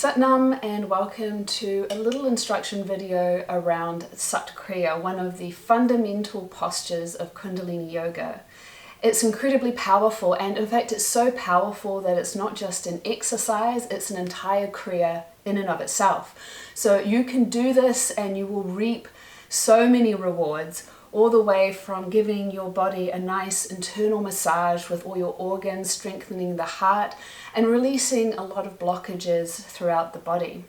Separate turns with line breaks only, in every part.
Satnam and welcome to a little instruction video around Sat Kriya, one of the fundamental postures of Kundalini Yoga. It's incredibly powerful, and in fact it's so powerful that it's not just an exercise, it's an entire Kriya in and of itself. So you can do this and you will reap so many rewards, all the way from giving your body a nice internal massage with all your organs, strengthening the heart, and releasing a lot of blockages throughout the body.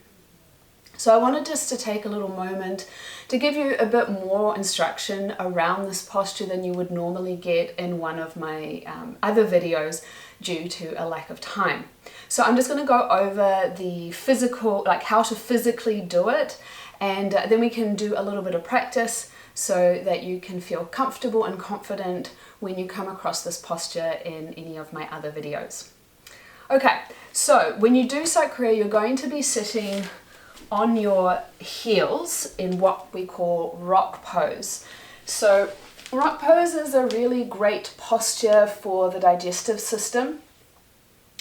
So I wanted just to take a little moment to give you a bit more instruction around this posture than you would normally get in one of my other videos due to a lack of time. So I'm just going to go over the physical, like how to physically do it, and then we can do a little bit of practice so that you can feel comfortable and confident when you come across this posture in any of my other videos. Okay, so when you do Sat Kriya, you're going to be sitting on your heels in what we call rock pose. So rock pose is a really great posture for the digestive system.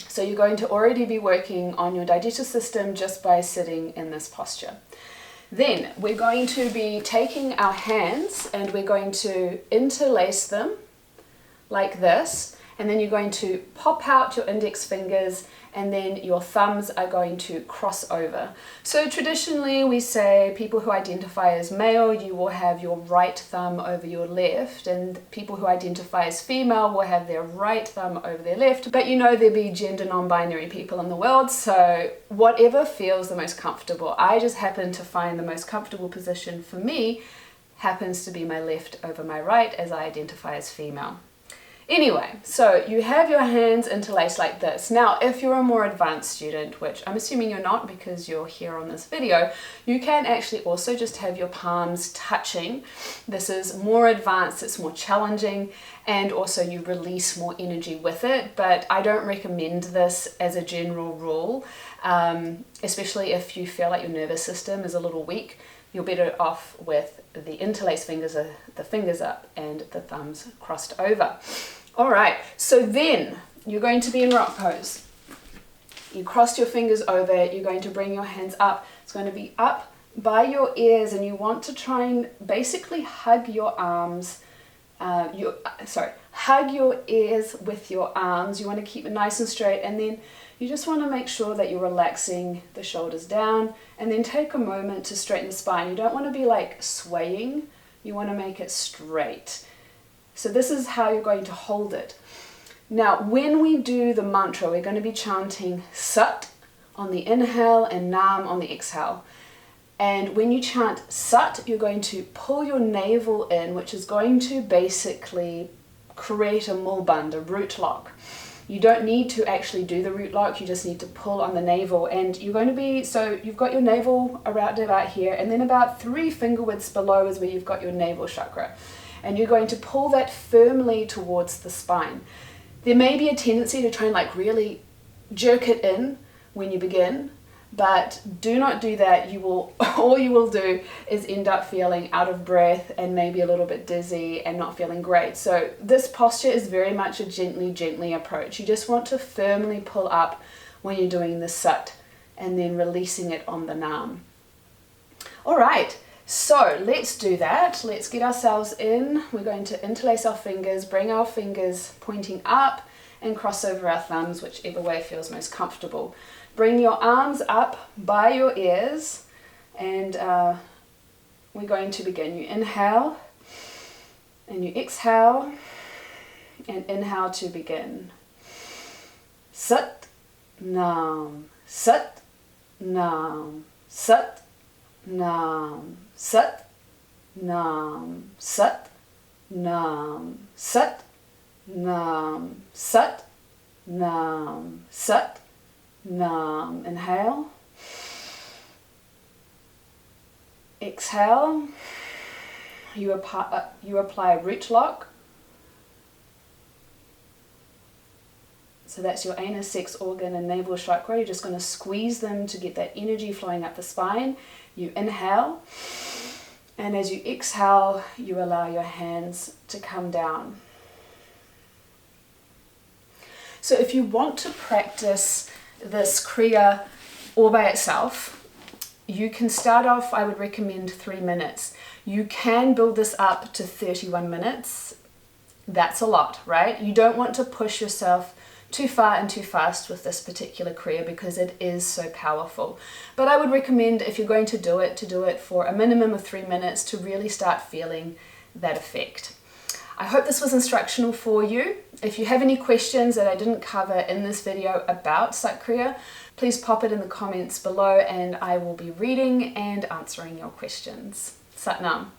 So you're going to already be working on your digestive system just by sitting in this posture. Then we're going to be taking our hands and we're going to interlace them like this, and then you're going to pop out your index fingers and then your thumbs are going to cross over. So traditionally we say people who identify as male, you will have your right thumb over your left, and people who identify as female will have their right thumb over their left. But you know there'll be gender non-binary people in the world, so whatever feels the most comfortable. I just happen to find the most comfortable position for me happens to be my left over my right, as I identify as female. Anyway, so you have your hands interlaced like this. Now, if you're a more advanced student, which I'm assuming you're not because you're here on this video, you can actually also just have your palms touching. This is more advanced, it's more challenging, and also you release more energy with it, but I don't recommend this as a general rule, especially if you feel like your nervous system is a little weak. You're better off with the interlaced fingers, the fingers up and the thumbs crossed over. All right, so then you're going to be in rock pose. You crossed your fingers over, you're going to bring your hands up. It's going to be up by your ears, and you want to try and basically hug your arms, hug your ears with your arms. You want to keep it nice and straight, and then you just want to make sure that you're relaxing the shoulders down, and then take a moment to straighten the spine. You don't want to be like swaying, you want to make it straight. So this is how you're going to hold it. Now, when we do the mantra, we're going to be chanting Sat on the inhale and Nam on the exhale. And when you chant Sat, you're going to pull your navel in, which is going to basically create a mulband, a root lock. You don't need to actually do the root lock, you just need to pull on the navel, and you're going to be, so you've got your navel around about here, and then about 3 finger widths below is where you've got your navel chakra. And you're going to pull that firmly towards the spine. There may be a tendency to try and like really jerk it in when you begin, but do not do that. All you will do is end up feeling out of breath and maybe a little bit dizzy and not feeling great. So this posture is very much a gently approach. You just want to firmly pull up when you're doing the Sat and then releasing it on the Nam. All right, so let's do that. Let's get ourselves in. We're going to interlace our fingers, bring our fingers pointing up and cross over our thumbs, whichever way feels most comfortable. Bring your arms up by your ears, and we're going to begin. You inhale and you exhale, and inhale to begin. Sat, Nam, Sat, Nam, Sat, Nam, Sat, Nam, Sat, Nam, Sat, Nam, Sat, Nam, Sat, Nam. Inhale. Exhale. You apply a root lock. So that's your anus, sex organ and navel chakra. You're just going to squeeze them to get that energy flowing up the spine. You inhale. And as you exhale, you allow your hands to come down. So if you want to practice this Kriya all by itself. You can start off, I would recommend 3 minutes. You can build this up to 31 minutes. That's a lot, right? You don't want to push yourself too far and too fast with this particular Kriya because it is so powerful. But I would recommend, if you're going to do it for a minimum of 3 minutes to really start feeling that effect. I hope this was instructional for you. If you have any questions that I didn't cover in this video about Sat Kriya, please pop it in the comments below and I will be reading and answering your questions. Sat Nam.